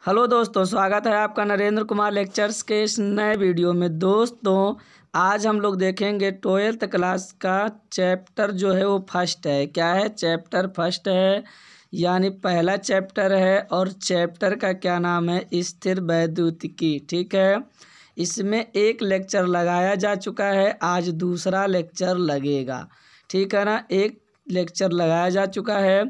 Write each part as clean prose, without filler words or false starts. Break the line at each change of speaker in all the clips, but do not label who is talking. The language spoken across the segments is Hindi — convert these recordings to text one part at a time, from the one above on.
हेलो दोस्तों, स्वागत है आपका नरेंद्र कुमार लेक्चर्स के इस नए वीडियो में। दोस्तों, आज हम लोग देखेंगे 12th क्लास का चैप्टर जो है वो फर्स्ट है। क्या है? चैप्टर फर्स्ट है, यानी पहला चैप्टर है। और चैप्टर का क्या नाम है? स्थिर वैद्युतिकी। ठीक है, इसमें एक लेक्चर लगाया जा चुका है, आज दूसरा लेक्चर लगेगा। ठीक है ना, एक लेक्चर लगाया जा चुका है,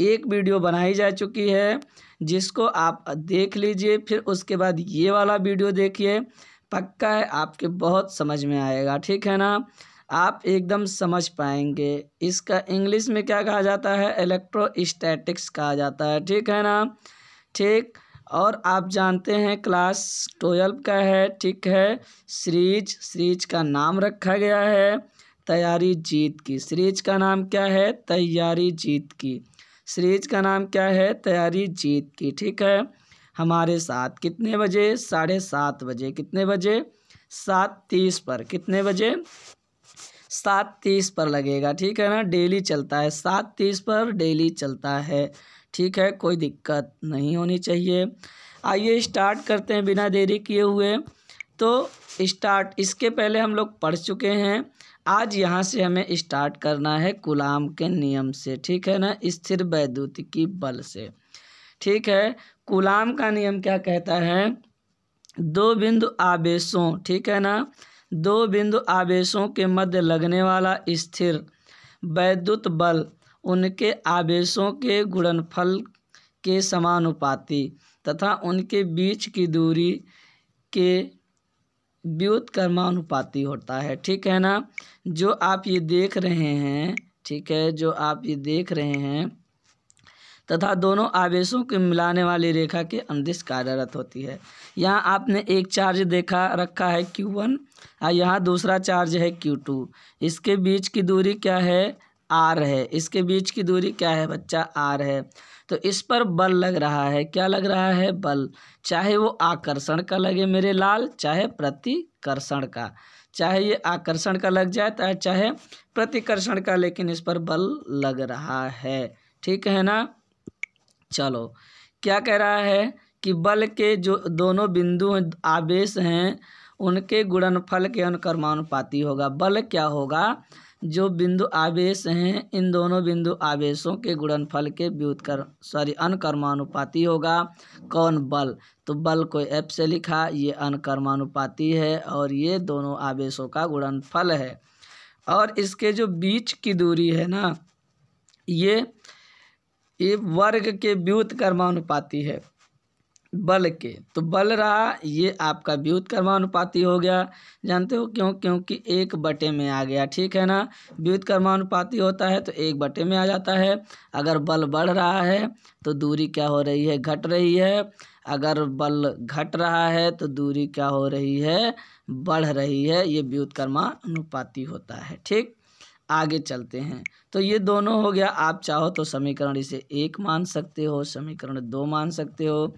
एक वीडियो बनाई जा चुकी है, जिसको आप देख लीजिए। फिर उसके बाद ये वाला वीडियो देखिए, पक्का है आपके बहुत समझ में आएगा। ठीक है ना, आप एकदम समझ पाएंगे। इसका इंग्लिश में क्या कहा जाता है? इलेक्ट्रोस्टैटिक्स कहा जाता है। ठीक है ना, ठीक। और आप जानते हैं क्लास 12 का है। ठीक है, सीरीज का नाम रखा गया है तैयारी जीत की। सीरीज का नाम क्या है? तैयारी जीत की। सीरीज का नाम क्या है? तैयारी जीत की। ठीक है, हमारे साथ कितने बजे? 7:30 बजे। कितने बजे? 7:30 पर। कितने बजे? 7:30 पर लगेगा। ठीक है ना, डेली चलता है, 7:30 पर डेली चलता है। ठीक है, कोई दिक्कत नहीं होनी चाहिए। आइए स्टार्ट करते हैं बिना देरी किए हुए। तो इसके पहले हम लोग पढ़ चुके हैं। आज यहाँ से हमें स्टार्ट करना है कूलाम के नियम से। ठीक है ना, स्थिर वैद्युतिकी बल से। ठीक है, कूलाम का नियम क्या कहता है? दो बिंदु आवेशों, ठीक है ना, दो बिंदु आवेशों के मध्य लगने वाला स्थिर वैद्युत बल उनके आवेशों के गुणनफल के समानुपाती तथा उनके बीच की दूरी के व्युत्क्रमानुपाती होता है। ठीक है ना, जो आप ये देख रहे हैं, ठीक है, जो आप ये देख रहे हैं तथा दोनों आवेशों के मिलाने वाली रेखा के अनुदिश कार्यरत होती है। यहाँ आपने एक चार्ज देखा रखा है Q1 और यहाँ दूसरा चार्ज है Q2। इसके बीच की दूरी क्या है? R है। इसके बीच की दूरी क्या है बच्चा? R है। तो इस पर बल लग रहा है। क्या लग रहा है? बल। चाहे वो आकर्षण का लगे मेरे लाल, चाहे प्रतिकर्षण का। चाहे ये आकर्षण का लग जाए चाहे प्रतिकर्षण का, लेकिन इस पर बल लग रहा है। ठीक है ना, चलो क्या कह रहा है कि बल के जो दोनों बिंदु आवेश हैं उनके गुणनफल के अनुक्रमानुपाती होगा। बल क्या होगा? जो बिंदु आवेश हैं इन दोनों बिंदु आवेशों के गुणनफल के अनुक्रमानुपाती होगा। कौन? बल। तो बल को F से लिखा, ये अनुक्रमानुपाती है और ये दोनों आवेशों का गुणनफल है। और इसके जो बीच की दूरी है ना, ये वर्ग के व्युत्क्रमानुपाती है बल के। तो बल रहा ये आपका व्युत्क्रमानुपाती हो गया। जानते हो क्यों? क्योंकि 1/में आ गया। ठीक है ना, व्युत्क्रमानुपाती होता है तो 1/में आ जाता है। अगर बल बढ़ रहा है तो दूरी क्या हो रही है? घट रही है। अगर बल घट रहा है तो दूरी क्या हो रही है? बढ़ रही है। ये व्युत्क्रमानुपाती होता है। ठीक, आगे चलते हैं। तो ये दोनों हो गया। आप चाहो तो समीकरण इसे 1 मान सकते हो, समीकरण 2 मान सकते हो।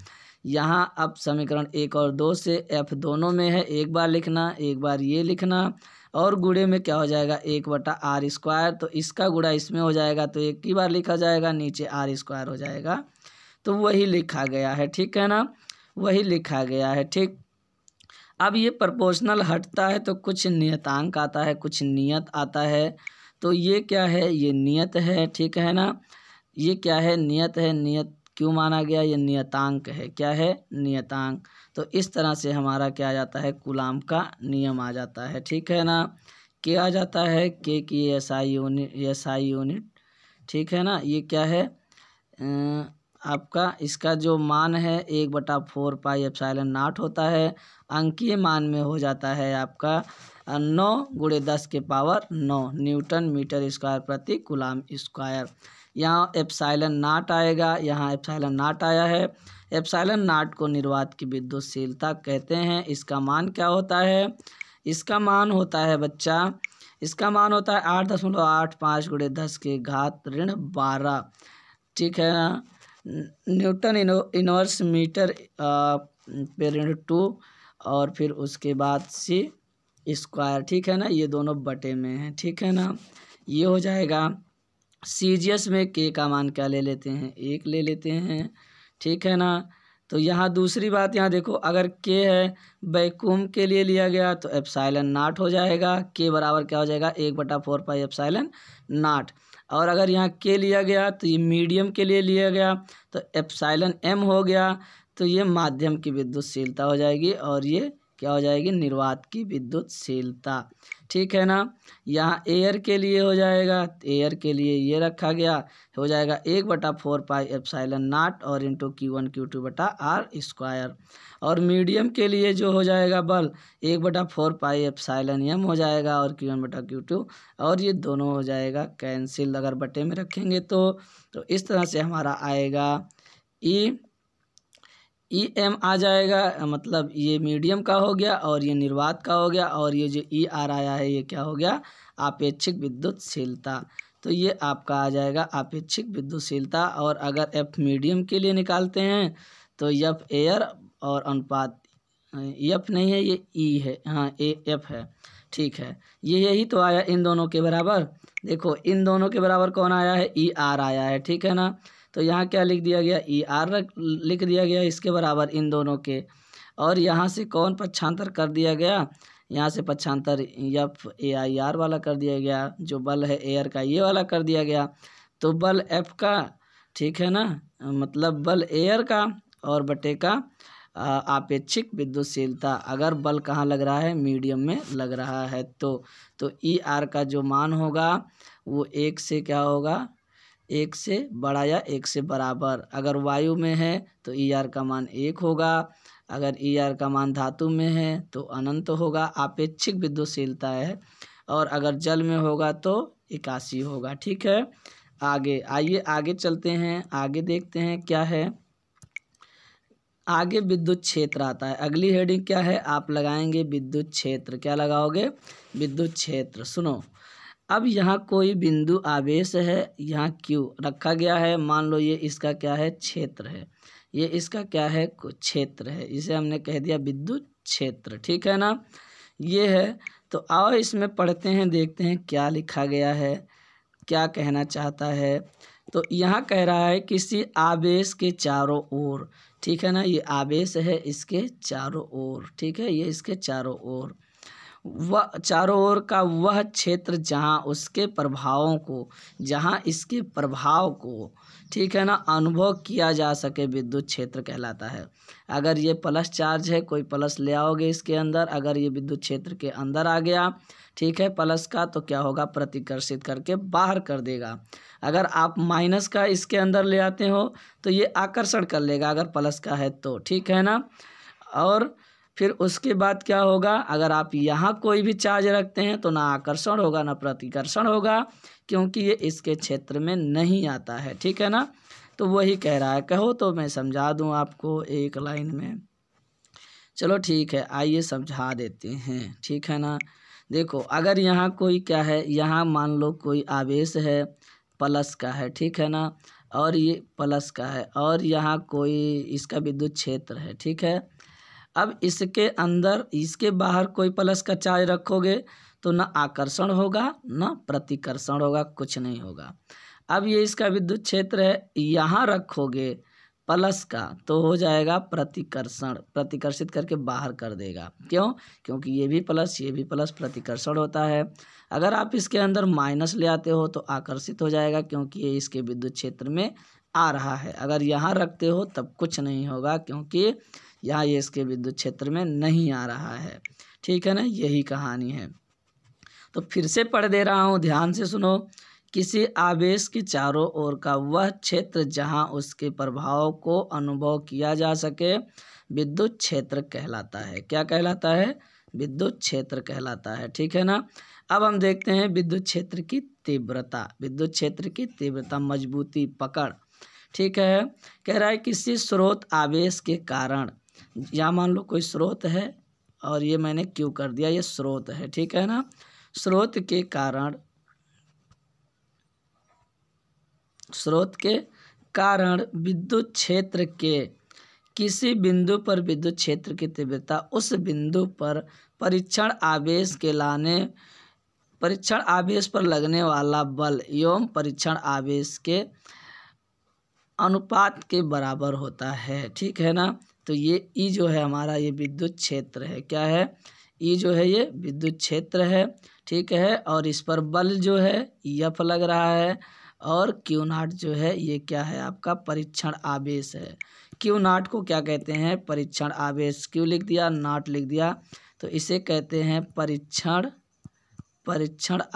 यहाँ अब समीकरण 1 और 2 से F दोनों में है, एक बार लिखना, एक बार ये लिखना। और गुणे में क्या हो जाएगा? 1/r²। तो इसका गुणा इसमें हो जाएगा तो एक ही बार लिखा जाएगा, नीचे r² हो जाएगा। तो वही लिखा गया है। ठीक है ना, वही लिखा गया है। ठीक, अब ये प्रोपोर्शनल हटता है तो कुछ नियतांक आता है, कुछ नियत आता है। तो ये क्या है? ये नियत है। ठीक है ना, ये क्या है? नियत है। नियत क्यों माना गया? ये नियतांक है। क्या है? नियतांक। तो इस तरह से हमारा क्या आ जाता है? कूलाम का नियम आ जाता है। ठीक है ना, क्या आ जाता है? के की SI यूनिट। ठीक है ना, ये क्या है? आपका इसका जो मान है 1/4πε0 होता है। अंकीय मान में हो जाता है आपका 9 × 10⁻9 न्यूटन मीटर स्क्वायर प्रति कूलाम स्क्वायर। यहाँ ε0 आएगा, यहाँ ε0 आया है। ε0 को निर्वात की विद्युतशीलता कहते हैं। इसका मान क्या होता है? इसका मान होता है बच्चा, इसका मान होता है 8.85 × 10⁻12। ठीक है ना, न्यूटन इनवर्स मीटर per/2 और फिर उसके बाद C²। ठीक है ना, ये दोनों बटे में है। ठीक है ना, ये हो जाएगा। सीजीएस में के का मान क्या ले लेते हैं? 1 ले लेते हैं। ठीक है ना, तो यहाँ दूसरी बात यहाँ देखो, अगर के है वैक्यूम के लिए लिया गया तो एप्सिलॉन नॉट हो जाएगा, के बराबर क्या हो जाएगा 1/4 पाई एप्सिलॉन नॉट। और अगर यहाँ के लिया गया तो ये मीडियम के लिए लिया गया तो एप्सिलॉन एम हो गया, तो ये माध्यम की विद्युतशीलता हो जाएगी और ये क्या हो जाएगी निर्वात की विद्युतशीलता। ठीक है ना। यहाँ एयर के लिए हो जाएगा, एयर के लिए ये रखा गया हो जाएगा 1/4 पाई एप्सिलॉन नॉट और इंटू Q1 Q2 बटा आर स्क्वायर। और मीडियम के लिए जो हो जाएगा बल 1/4 पाई एप्सिलॉन एम हो जाएगा और Q1 बटा Q2, और ये दोनों हो जाएगा कैंसिल अगर बटे में रखेंगे तो इस तरह से हमारा आएगा ई एम आ जाएगा, मतलब ये मीडियम का हो गया और ये निर्वात का हो गया, और ये जो ई आर आया है ये क्या हो गया आपेक्षिक विद्युतशीलता। तो ये आपका आ जाएगा आपेक्षिक विद्युतशीलता। और अगर एफ मीडियम के लिए निकालते हैं तो एफ एयर और अनुपात एफ नहीं है ये ई है, हाँ एफ है। ठीक है, ये यही तो आया इन दोनों के बराबर। देखो इन दोनों के बराबर कौन आया है ई आर आया है। ठीक है ना। तो यहाँ क्या लिख दिया गया ई आर लिख दिया गया इसके बराबर इन दोनों के, और यहाँ से कौन पक्षांतर कर दिया गया, यहाँ से पक्षांतर एफ ए आई आर वाला कर दिया गया, जो बल है एयर का ये वाला कर दिया गया। तो बल एफ का, ठीक है ना, मतलब बल एयर का और बटे का आपेक्षिक विद्युतशीलता। अगर बल कहाँ लग रहा है मीडियम में लग रहा है तो ई आर का जो मान होगा वो 1 से क्या होगा 1 से बड़ा या 1 से बराबर। अगर वायु में है तो ई आर का मान 1 होगा, अगर ई आर का मान धातु में है तो अनंत होगा, आपेक्षिक विद्युतशीलता है। और अगर जल में होगा तो 81 होगा। ठीक है, आगे आइए आगे चलते हैं, आगे देखते हैं क्या है। आगे विद्युत क्षेत्र आता है। अगली हेडिंग क्या है आप लगाएंगे विद्युत क्षेत्र। क्या लगाओगे विद्युत क्षेत्र। सुनो, अब यहाँ कोई बिंदु आवेश है, यहाँ Q रखा गया है, मान लो ये इसका क्या है क्षेत्र है, ये इसका क्या है क्षेत्र है, इसे हमने कह दिया विद्युत क्षेत्र। ठीक है ना, ये है। तो आओ इसमें पढ़ते हैं, देखते हैं क्या लिखा गया है, क्या कहना चाहता है। तो यहाँ कह रहा है किसी आवेश के चारों ओर, ठीक है ना, ये आवेश है इसके चारों ओर, ठीक है, ये इसके चारों ओर, वह चारों ओर का वह क्षेत्र जहाँ उसके प्रभावों को, जहाँ इसके प्रभाव को, ठीक है ना, अनुभव किया जा सके विद्युत क्षेत्र कहलाता है। अगर ये प्लस चार्ज है, कोई प्लस ले आओगे इसके अंदर, अगर ये विद्युत क्षेत्र के अंदर आ गया, ठीक है, प्लस का, तो क्या होगा प्रतिकर्षित करके बाहर कर देगा। अगर आप माइनस का इसके अंदर ले आते हो तो ये आकर्षण कर लेगा अगर प्लस का है तो, ठीक है ना। और फिर उसके बाद क्या होगा, अगर आप यहाँ कोई भी चार्ज रखते हैं तो ना आकर्षण होगा ना प्रतिकर्षण होगा, क्योंकि ये इसके क्षेत्र में नहीं आता है। ठीक है ना, तो वही कह रहा है। कहो तो मैं समझा दूँ आपको एक लाइन में। चलो ठीक है, आइए समझा देते हैं। ठीक है ना, देखो अगर यहाँ कोई क्या है, यहाँ मान लो कोई आवेश है प्लस का है, ठीक है ना, और ये प्लस का है, और यहाँ कोई इसका विद्युत क्षेत्र है, ठीक है। अब इसके अंदर, इसके बाहर कोई प्लस का चार्ज रखोगे तो ना आकर्षण होगा ना प्रतिकर्षण होगा, कुछ नहीं होगा। अब ये इसका विद्युत क्षेत्र है, यहाँ रखोगे प्लस का तो हो जाएगा प्रतिकर्षण, प्रतिकर्षित करके बाहर कर देगा। क्यों? क्योंकि ये भी प्लस प्रतिकर्षण होता है। अगर आप इसके अंदर माइनस ले आते हो तो आकर्षित हो जाएगा, क्योंकि ये इसके विद्युत क्षेत्र में आ रहा है। अगर यहाँ रखते हो तब कुछ नहीं होगा, क्योंकि यहाँ ये इसके विद्युत क्षेत्र में नहीं आ रहा है। ठीक है ना, यही कहानी है। तो फिर से पढ़ दे रहा हूँ, ध्यान से सुनो। किसी आवेश के चारों ओर का वह क्षेत्र जहाँ उसके प्रभाव को अनुभव किया जा सके विद्युत क्षेत्र कहलाता है। क्या कहलाता है? विद्युत क्षेत्र कहलाता है। ठीक है ना। अब हम देखते हैं विद्युत क्षेत्र की तीव्रता। विद्युत क्षेत्र की तीव्रता, मजबूती, पकड़। ठीक है, कह रहा है किसी स्रोत आवेश के कारण, यहाँ मान लो कोई स्रोत है और ये मैंने क्यों कर दिया, ये स्रोत है, ठीक है ना। स्रोत के कारण विद्युत क्षेत्र के किसी बिंदु पर विद्युत क्षेत्र की तीव्रता उस बिंदु पर परीक्षण आवेश पर लगने वाला बल एवं परीक्षण आवेश के अनुपात के बराबर होता है। ठीक है ना। तो ये ई जो है हमारा ये विद्युत क्षेत्र है। क्या है? ई जो है ये विद्युत क्षेत्र है। ठीक है। और इस पर बल जो है एफ लग रहा है। और क्यू नाट जो है ये क्या है? आपका परीक्षण आवेश है। क्यू नाट को क्या कहते हैं? परीक्षण आवेश। क्यू लिख दिया, नाट लिख दिया, तो इसे कहते हैं परीक्षण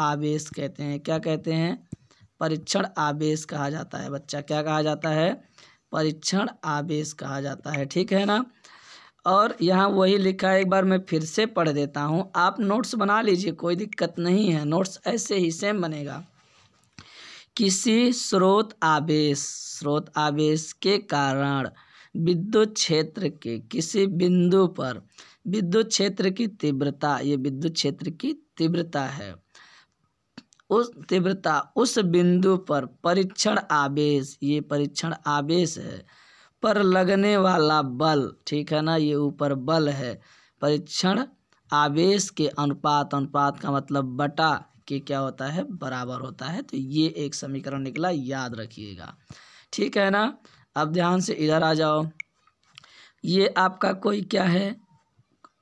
आवेश कहते हैं। क्या कहते हैं? परीक्षण आवेश कहा जाता है बच्चा। क्या कहा जाता है? परीक्षण आवेश कहा जाता है। ठीक है ना। और यहाँ वही लिखा है, एक बार मैं फिर से पढ़ देता हूँ। आप नोट्स बना लीजिए, कोई दिक्कत नहीं है, नोट्स ऐसे ही सेम बनेगा। किसी स्रोत आवेश के कारण विद्युत क्षेत्र के किसी बिंदु पर विद्युत क्षेत्र की तीव्रता, ये विद्युत क्षेत्र की तीव्रता है, उस बिंदु पर परीक्षण आवेश, ये परीक्षण आवेश है, पर लगने वाला बल, ठीक है ना, ये ऊपर बल है, परीक्षण आवेश के अनुपात का मतलब बटा के क्या होता है? बराबर होता है। तो ये एक समीकरण निकला, याद रखिएगा। ठीक है ना। अब ध्यान से इधर आ जाओ। ये आपका कोई क्या है?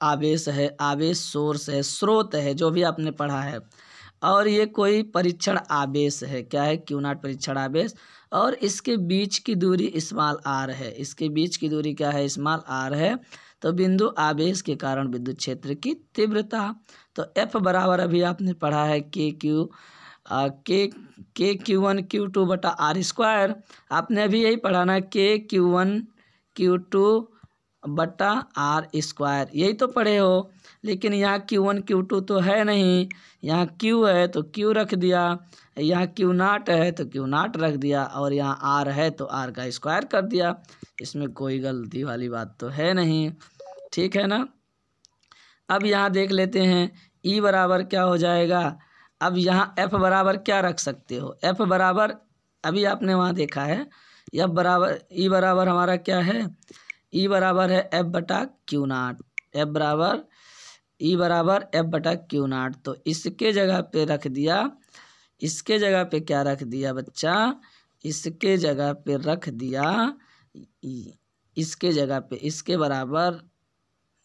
आवेश है, आवेश सोर्स है, स्रोत है, जो भी आपने पढ़ा है। और ये कोई परीक्षण आवेश है। क्या है? क्यू नॉट परीक्षण आवेश। और इसके बीच की दूरी स्मॉल आर है। इसके बीच की दूरी क्या है? स्मॉल आर है। तो बिंदु आवेश के कारण विद्युत क्षेत्र की तीव्रता, तो एफ बराबर अभी आपने पढ़ा है के क्यू वन क्यू टू बटा आर स्क्वायर। आपने अभी यही पढ़ा ना, के क्यू वन क्यू टू बटा आर स्क्वायर, यही तो पढ़े हो। लेकिन यहाँ Q1 Q2 तो है नहीं, यहाँ Q है तो Q रख दिया, यहाँ Q नॉट है तो Q नॉट रख दिया, और यहाँ R है तो R का स्क्वायर कर दिया। इसमें कोई गलती वाली बात तो है नहीं। ठीक है ना। अब यहाँ देख लेते हैं E बराबर क्या हो जाएगा। अब यहाँ F बराबर क्या रख सकते हो? F बराबर अभी आपने वहाँ देखा है, F बराबर E बराबर हमारा क्या है? E बराबर है F बटा क्यू नाट। F बराबर E बराबर F बटा क्यू नाट। तो इसके जगह पे रख दिया, इसके जगह पे क्या रख दिया बच्चा? इसके जगह पे रख दिया, इसके जगह पे इसके बराबर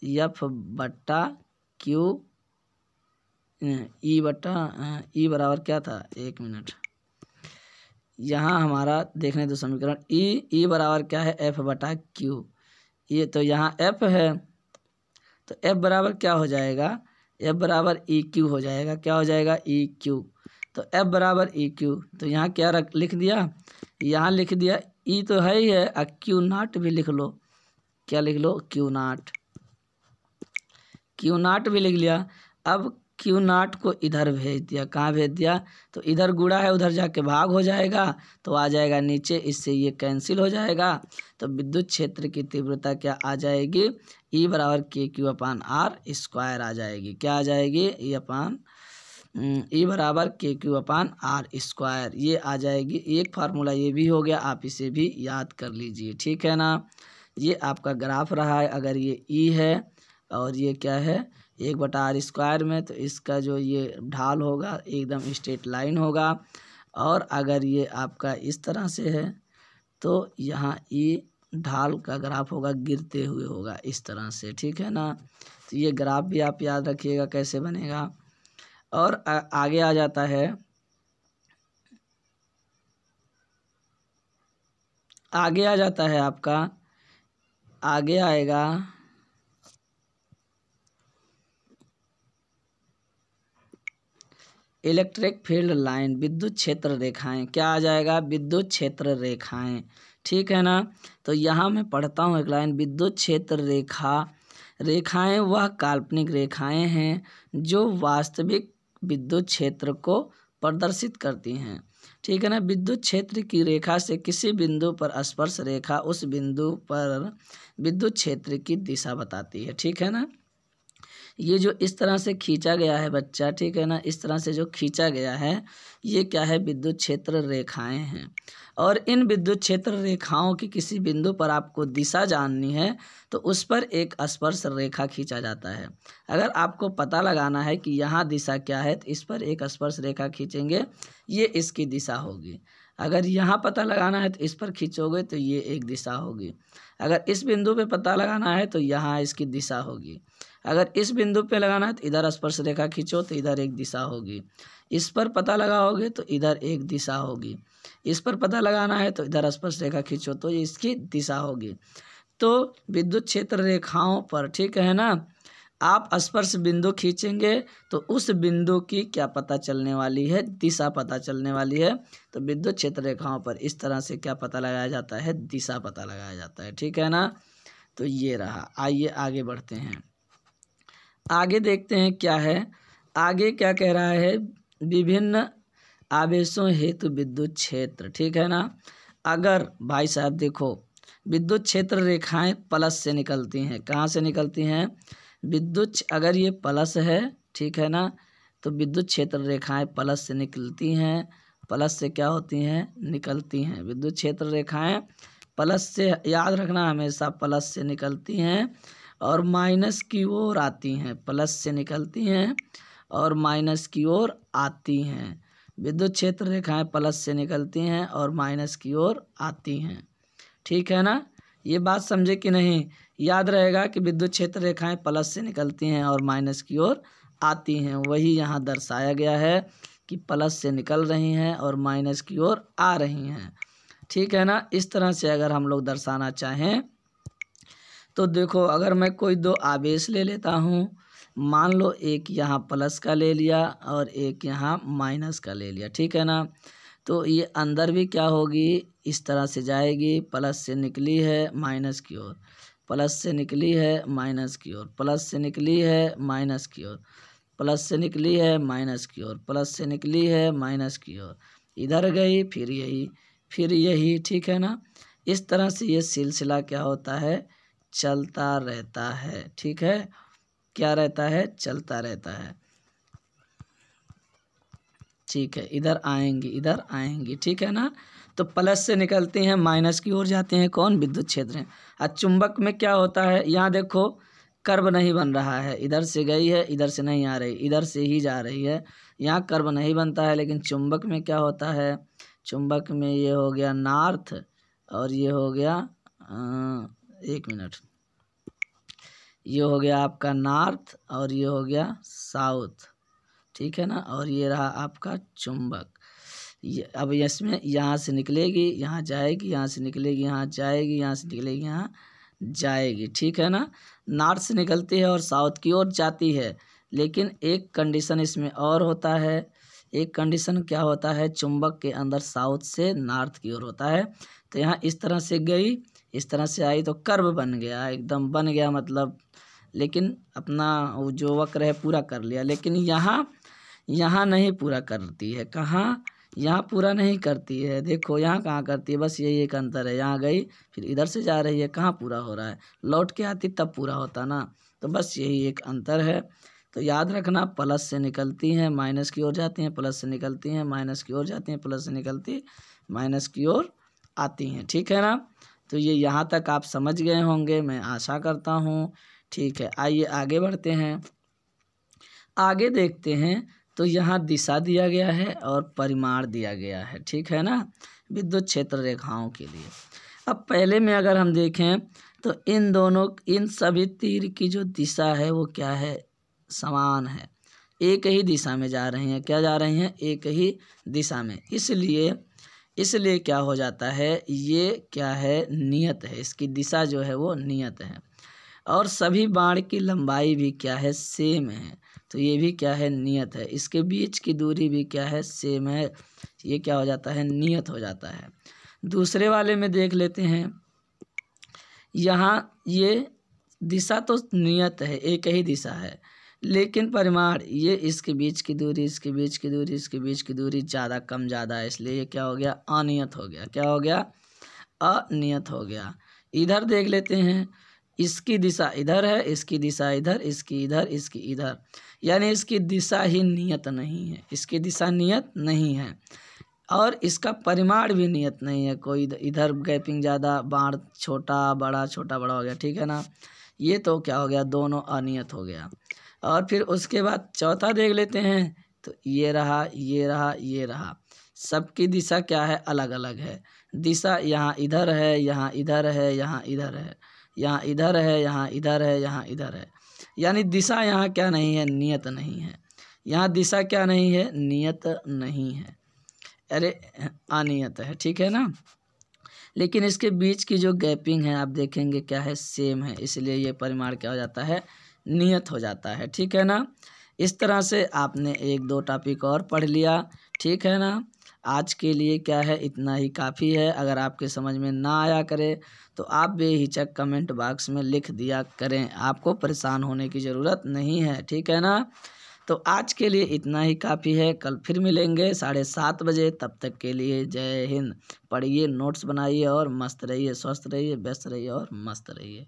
F बटा क्यू, E बटा E बराबर क्या था? एक मिनट, यहाँ हमारा देखने दो समीकरण। E बराबर क्या है? F बटा क्यू। ये तो यहाँ F है, तो F बराबर क्या हो जाएगा? F बराबर EQ हो जाएगा। क्या हो जाएगा? EQ। तो F बराबर EQ, तो यहाँ क्या लिख दिया? यहाँ लिख दिया E तो है ही है, Q नाट भी लिख लो। क्या लिख लो? Q नाट। Q नाट भी लिख लिया। अब Q नाट को इधर भेज दिया। कहाँ भेज दिया? तो इधर गुणा है, उधर जाके भाग हो जाएगा, तो आ जाएगा नीचे, इससे ये कैंसिल हो जाएगा। तो विद्युत क्षेत्र की तीव्रता क्या आ जाएगी? E बराबर के क्यू अपान आर स्क्वायर आ जाएगी। क्या आ जाएगी? E बराबर के क्यू अपान आर स्क्वायर, ये आ जाएगी। एक फार्मूला ये भी हो गया, आप इसे भी याद कर लीजिए। ठीक है ना। ये आपका ग्राफ रहा है। अगर ये E है और ये क्या है? 1/r स्क्वायर में, तो इसका जो ये ढाल होगा एकदम स्ट्रेट लाइन होगा। और अगर ये आपका इस तरह से है तो यहाँ E ढाल का ग्राफ होगा, गिरते हुए होगा इस तरह से। ठीक है ना। तो ये ग्राफ भी आप याद रखिएगा कैसे बनेगा। और आगे आ जाता है, आगे आ जाता है आपका, आगे आएगा इलेक्ट्रिक फील्ड लाइन, विद्युत क्षेत्र रेखाएं। क्या आ जाएगा? विद्युत क्षेत्र रेखाएं। ठीक है ना। तो यहाँ मैं पढ़ता हूँ एक लाइन, विद्युत क्षेत्र रेखाएं वह काल्पनिक रेखाएं हैं जो वास्तविक विद्युत क्षेत्र को प्रदर्शित करती हैं। ठीक है ना। विद्युत क्षेत्र की रेखा से किसी बिंदु पर स्पर्श रेखा उस बिंदु पर विद्युत क्षेत्र की दिशा बताती है। ठीक है ना। ये जो इस तरह से खींचा गया है बच्चा, ठीक है ना, इस तरह से जो खींचा गया है, ये क्या है? विद्युत क्षेत्र रेखाएं हैं। और इन विद्युत क्षेत्र रेखाओं की किसी बिंदु पर आपको दिशा जाननी है तो उस पर एक स्पर्श रेखा खींचा जाता है। अगर आपको पता लगाना है कि यहाँ दिशा क्या है, तो इस पर एक स्पर्श रेखा खींचेंगे, ये इसकी दिशा होगी। अगर यहाँ पता लगाना है तो इस पर खींचोगे तो ये एक दिशा होगी। अगर इस बिंदु पे पता लगाना है तो यहाँ इसकी दिशा होगी। अगर इस बिंदु पे लगाना है तो इधर स्पर्श रेखा खींचो तो इधर एक दिशा होगी। इस पर पता लगाओगे तो इधर एक दिशा होगी। इस पर पता लगाना है तो इधर स्पर्श रेखा खींचो तो ये इसकी दिशा होगी। तो विद्युत क्षेत्र रेखाओं पर, ठीक है ना, आप स्पर्श बिंदु खींचेंगे तो उस बिंदु की क्या पता चलने वाली है, दिशा पता चलने वाली है। तो विद्युत क्षेत्र रेखाओं पर इस तरह से क्या पता लगाया जाता है, दिशा पता लगाया जाता है, ठीक है ना। तो ये रहा। आइए आगे बढ़ते हैं, आगे देखते हैं क्या है। आगे क्या कह रहा है, विभिन्न आवेशों हेतु विद्युत क्षेत्र, ठीक है ना। अगर भाई साहब देखो, विद्युत क्षेत्र रेखाएं प्लस से निकलती हैं। कहाँ से निकलती हैं, विद्युत, अगर ये प्लस है, ठीक है ना, तो विद्युत क्षेत्र रेखाएं प्लस से निकलती हैं। प्लस से क्या होती हैं, निकलती हैं। विद्युत क्षेत्र रेखाएं प्लस से, याद रखना, हमेशा प्लस से निकलती हैं और माइनस की ओर आती हैं। प्लस से निकलती हैं और माइनस की ओर आती हैं। विद्युत क्षेत्र रेखाएं प्लस से निकलती हैं और माइनस की ओर आती हैं, ठीक है ना। ये बात समझे कि नहीं, याद रहेगा कि विद्युत क्षेत्र रेखाएं प्लस से निकलती हैं और माइनस की ओर आती हैं। वही यहाँ दर्शाया गया है कि प्लस से निकल रही हैं और माइनस की ओर आ रही हैं, ठीक है ना। इस तरह से अगर हम लोग दर्शाना चाहें तो देखो, अगर मैं कोई दो आवेश ले लेता हूँ, मान लो एक यहाँ प्लस का ले लिया और एक यहाँ माइनस का ले लिया, ठीक है ना। तो ये अंदर भी क्या होगी, इस तरह से जाएगी। प्लस से निकली है माइनस की ओर, प्लस से निकली है माइनस की ओर, प्लस से निकली है माइनस की ओर, प्लस से निकली है माइनस की ओर, प्लस से निकली है माइनस की ओर, इधर गई फिर यही, फिर यही, ठीक है ना। इस तरह से ये सिलसिला क्या होता है, चलता रहता है, ठीक है। क्या रहता है, चलता रहता है, ठीक है। इधर आएंगी, इधर आएंगी, ठीक है ना। तो प्लस से निकलते हैं, माइनस की ओर जाते हैं, कौन, विद्युत क्षेत्र हैं। और चुंबक में क्या होता है, यहाँ देखो कर्व नहीं बन रहा है, इधर से गई है, इधर से नहीं आ रही, इधर से ही जा रही है, यहाँ कर्व नहीं बनता है। लेकिन चुंबक में क्या होता है, चुंबक में ये हो गया नॉर्थ और ये हो गया, एक मिनट, ये हो गया आपका नॉर्थ और ये हो गया साउथ, ठीक है ना। और ये रहा आपका चुंबक। ये अब इसमें यहाँ से निकलेगी, यहाँ जाएगी, यहाँ से निकलेगी, यहाँ जाएगी, यहाँ से निकलेगी, यहाँ जाएगी, ठीक है ना। नॉर्थ से निकलती है और साउथ की ओर जाती है। लेकिन एक कंडीशन इसमें और होता है, एक कंडीशन क्या होता है, चुंबक के अंदर साउथ से नॉर्थ की ओर होता है। तो यहाँ इस तरह से गई, इस तरह से आई तो कर्व बन गया, एकदम बन गया मतलब, लेकिन अपना वो जो वक्र है पूरा कर लिया। लेकिन यहाँ नहीं पूरा करती है, कहाँ, यहाँ पूरा नहीं करती है। देखो यहाँ कहाँ करती है, बस यही एक अंतर है। यहाँ गई फिर इधर से जा रही है, कहाँ पूरा हो रहा है, लौट के आती तब पूरा होता ना। तो बस यही एक अंतर है। तो याद रखना, प्लस से निकलती हैं माइनस की ओर जाती हैं, प्लस से निकलती हैं माइनस की ओर जाती हैं, प्लस से निकलती माइनस की ओर आती हैं, ठीक है ना। तो ये यहाँ तक आप समझ गए होंगे, मैं आशा करता हूँ, ठीक है। आइए आगे बढ़ते हैं, आगे देखते हैं। तो यहाँ दिशा दिया गया है और परिमाण दिया गया है, ठीक है ना, विद्युत क्षेत्र रेखाओं के लिए। अब पहले में अगर हम देखें तो इन दोनों, इन सभी तीर की जो दिशा है वो क्या है, समान है, एक ही दिशा में जा रही हैं। क्या जा रही हैं, एक ही दिशा में। इसलिए क्या हो जाता है, ये क्या है, नियत है, इसकी दिशा जो है वो नियत है। और सभी बाण की लंबाई भी क्या है, सेम है। तो ये भी क्या है, नियत है। इसके बीच की दूरी भी क्या है, सेम है। ये क्या हो जाता है, नियत हो जाता है। दूसरे वाले में देख लेते हैं, यहाँ ये दिशा तो नियत है, एक ही दिशा है, लेकिन परिमाण, ये इसके बीच की दूरी, इसके बीच की दूरी, इसके बीच की दूरी ज़्यादा कम ज़्यादा है, इसलिए ये क्या हो गया, अनियत हो गया। क्या हो गया, अनियत हो गया। इधर देख लेते हैं, इसकी दिशा इधर है, इसकी दिशा इधर, इसकी इधर, इसकी इधर, यानी इसकी दिशा ही नियत नहीं है, इसकी दिशा नियत नहीं है और इसका परिमाण भी नियत नहीं है। कोई इधर गैपिंग ज़्यादा, बाण छोटा बड़ा हो गया, ठीक है ना। ये तो क्या हो गया, दोनों अनियत हो गया। और फिर उसके बाद चौथा देख लेते हैं, तो ये रहा, ये रहा, ये रहा, सबकी दिशा क्या है, अलग अलग है। दिशा यहाँ इधर है, यहाँ इधर है, यहाँ इधर है, यहाँ इधर है, यहाँ इधर है, यहाँ इधर है। यानी दिशा यहाँ क्या नहीं है, नियत नहीं है। यहाँ दिशा क्या नहीं है, नियत नहीं है, अरे अनियत है, ठीक है ना। लेकिन इसके बीच की जो गैपिंग है आप देखेंगे क्या है, सेम है, इसलिए ये परिमाण क्या हो जाता है, नियत हो जाता है, ठीक है ना। इस तरह से आपने 1-2 टॉपिक और पढ़ लिया, ठीक है ना। आज के लिए क्या है, इतना ही काफ़ी है। अगर आपके समझ में ना आया करे तो आप बेहिचक कमेंट बॉक्स में लिख दिया करें, आपको परेशान होने की ज़रूरत नहीं है, ठीक है ना। तो आज के लिए इतना ही काफ़ी है, कल फिर मिलेंगे 7:30 बजे। तब तक के लिए जय हिंद। पढ़िए, नोट्स बनाइए और मस्त रहिए, स्वस्थ रहिए, व्यस्त रहिए और मस्त रहिए।